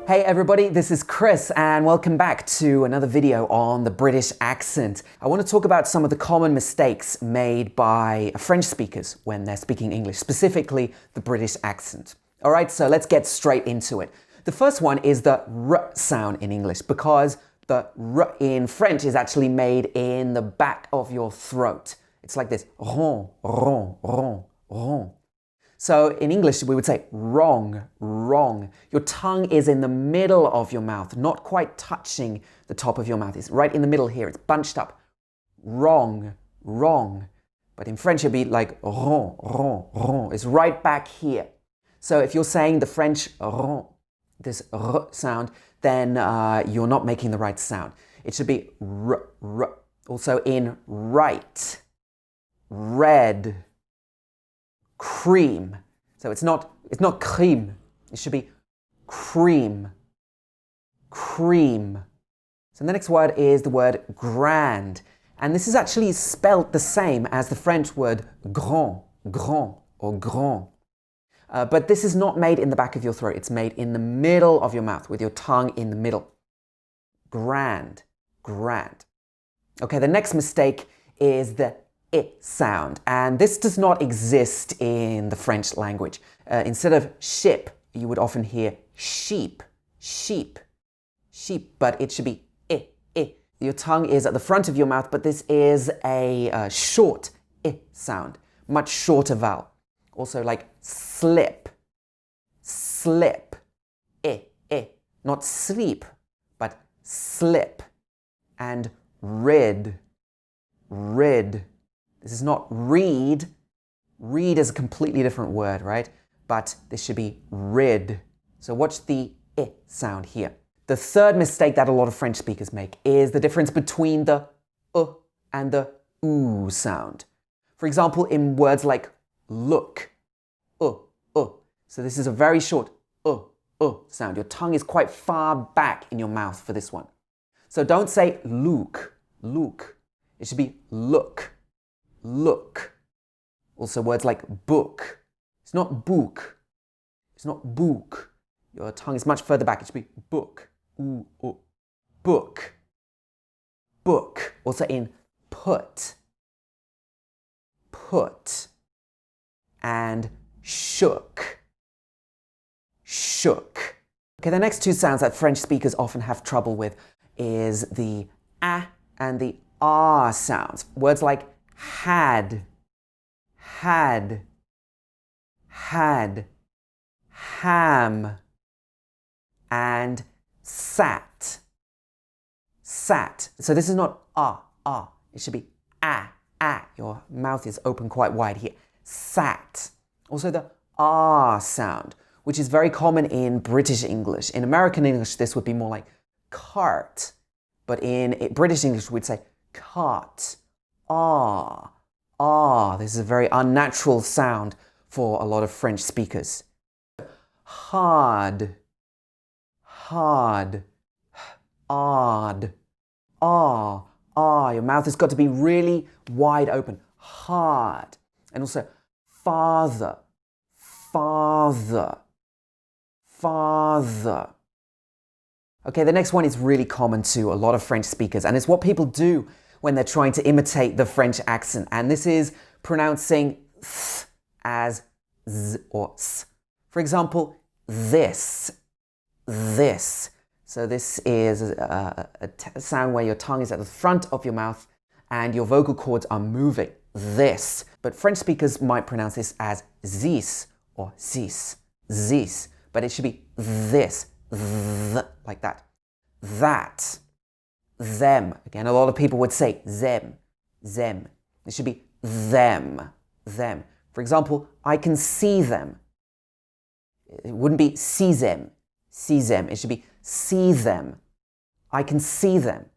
Hey everybody, this is Chris and welcome back to another video on the British accent. I want to talk about some of the common mistakes made by French speakers when they're speaking English, specifically the British accent. Alright, so let's get straight into it. The first one is the R sound in English because the R in French is actually made in the back of your throat. It's like this, rond, rond, rond, rond. So in English, we would say wrong, wrong. Your tongue is in the middle of your mouth, not quite touching the top of your mouth. It's right in the middle here. It's bunched up. Wrong, wrong. But in French, it'd be like rond, rond, rond. It's right back here. So if you're saying the French rond, this R sound, then you're not making the right sound. It should be R, R. Also in right, red, cream. So it's not cream. It should be cream. Cream. So the next word is the word grand. And this is actually spelled the same as the French word grand, grand or grand. But this is not made in the back of your throat. It's made in the middle of your mouth with your tongue in the middle. Grand, grand. Okay, the next mistake is the I sound, and this does not exist in the French language. Instead of ship, you would often hear sheep, sheep, sheep, but it should be I, I. Your tongue is at the front of your mouth, but this is a short I sound, much shorter vowel. Also like slip, slip, I, not sleep, but slip, and rid, rid. This is not read. Read is a completely different word, right? But this should be rid. So watch the I sound here. The third mistake that a lot of French speakers make is the difference between the and the oo sound. For example, in words like look, So this is a very short sound. Your tongue is quite far back in your mouth for this one. So don't say look, look. It should be look. Look. Also words like book. It's not book. It's not book. Your tongue is much further back. It should be book. Ooh, ooh. Book. Book. Also in put. Put. And shook. Shook. Okay, the next two sounds that French speakers often have trouble with is the A and the R sounds. Words like had, had, had, ham, and sat, sat. So this is not ah. It should be ah. Your mouth is open quite wide here. Sat. Also the R sound, which is very common in British English. In American English, this would be more like cart. But in British English, we'd say cart. Ah. This is a very unnatural sound for a lot of French speakers. Hard, hard, odd, Your mouth has got to be really wide open. Hard. And also father, father, father. Okay, the next one is really common to a lot of French speakers, and it's what people do when they're trying to imitate the French accent. And this is pronouncing th as z or s. For example, this, this. So this is a sound where your tongue is at the front of your mouth and your vocal cords are moving. This. But French speakers might pronounce this as zis or sis, zis. But it should be this, like that. That. Them. Again, a lot of people would say them, them. It should be them, them. For example, I can see them. It wouldn't be see them, see them. It should be see them. I can see them.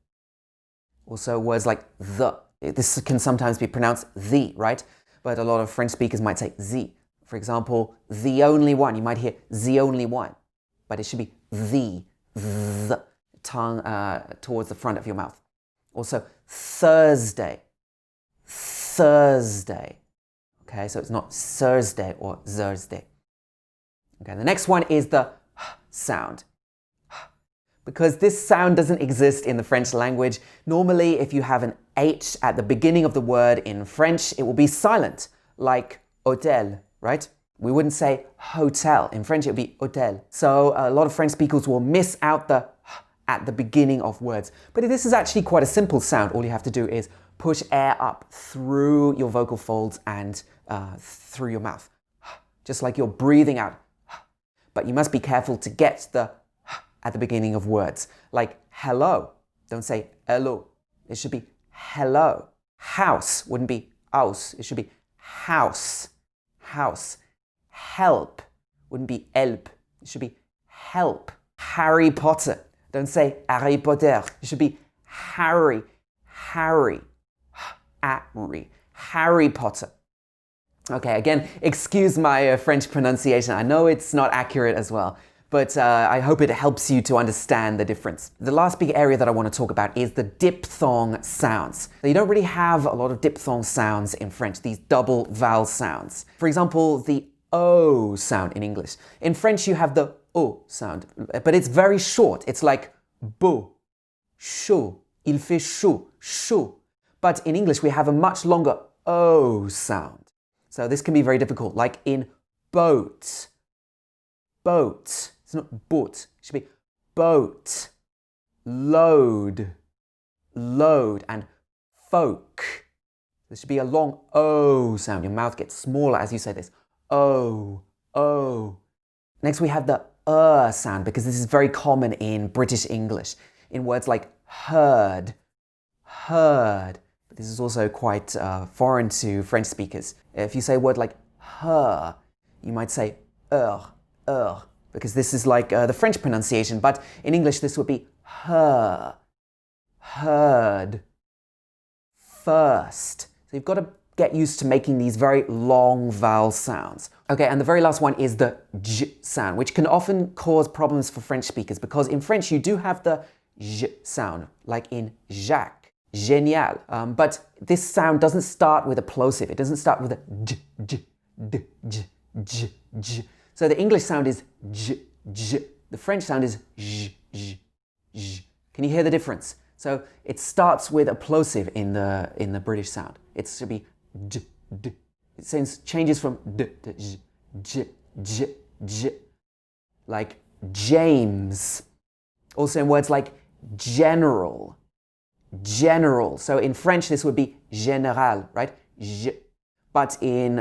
Also, words like the. This can sometimes be pronounced the, right? But a lot of French speakers might say the. For example, the only one. You might hear the only one. But it should be the tongue towards the front of your mouth. Also, Thursday. Thursday. Okay, so it's not Thursday or Thursday. Okay, the next one is the sound. because this sound doesn't exist in the French language. Normally, if you have an H at the beginning of the word in French, it will be silent, like hôtel, right? We wouldn't say hotel. In French, it would be hôtel. So a lot of French speakers will miss out the at the beginning of words. But this is actually quite a simple sound. All you have to do is push air up through your vocal folds and through your mouth, just like you're breathing out. But you must be careful to get the at the beginning of words, like hello. Don't say hello. It should be hello. House wouldn't be house. It should be house. House. Help wouldn't be help. It should be help. Harry Potter. Don't say Harry Potter. It should be Harry. Harry. Harry Potter. Okay, again, excuse my French pronunciation. I know it's not accurate as well, but I hope it helps you to understand the difference. The last big area that I want to talk about is the diphthong sounds. Now, you don't really have a lot of diphthong sounds in French, these double vowel sounds. For example, the O sound in English. In French, you have the O sound, but it's very short. It's like beau, chaud, il fait chaud, chaud. But in English, we have a much longer O sound. So this can be very difficult, like in boat. Boat. It's not boat. It should be boat. Load. Load. And folk. There should be a long O sound. Your mouth gets smaller as you say this. O. O. Next we have the sound, because this is very common in British English. In words like heard. Heard. But this is also quite foreign to French speakers. If you say a word like her, you might say because this is like the French pronunciation, but in English this would be her, heard, first. So you've got to get used to making these very long vowel sounds. Okay, and the very last one is the j sound, which can often cause problems for French speakers, because in French you do have the j sound, like in Jacques, génial. But this sound doesn't start with a plosive. It doesn't start with a j, j, d, j, j, j. So the English sound is j, j. The French sound is j, j, j. Can you hear the difference? So it starts with a plosive in the British sound. It should be j, d. It changes from d to j, j, j, j. Like James. Also in words like general. General. So in French this would be général, right? J. But in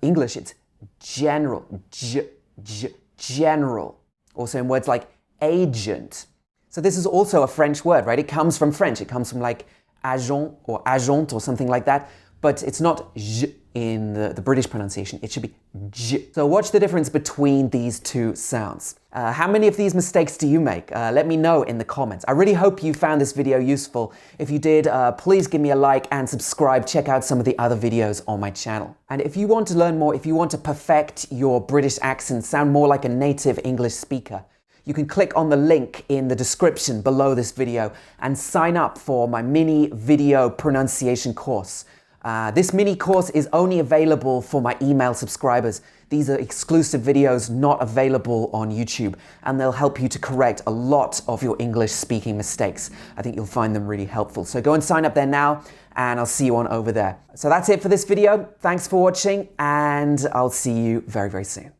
English it's general. J, j, general. Also in words like agent. So this is also a French word, right? It comes from French. It comes from like agent or agente or something like that. But it's not j in the British pronunciation. It should be j. So watch the difference between these two sounds. How many of these mistakes do you make? Let me know in the comments. I really hope you found this video useful. If you did, please give me a like and subscribe. Check out some of the other videos on my channel. And if you want to learn more, if you want to perfect your British accent, sound more like a native English speaker, you can click on the link in the description below this video and sign up for my mini video pronunciation course. This mini course is only available for my email subscribers. These are exclusive videos not available on YouTube, and they'll help you to correct a lot of your English speaking mistakes. I think you'll find them really helpful. So go and sign up there now, and I'll see you on over there. So that's it for this video. Thanks for watching, and I'll see you very, very soon.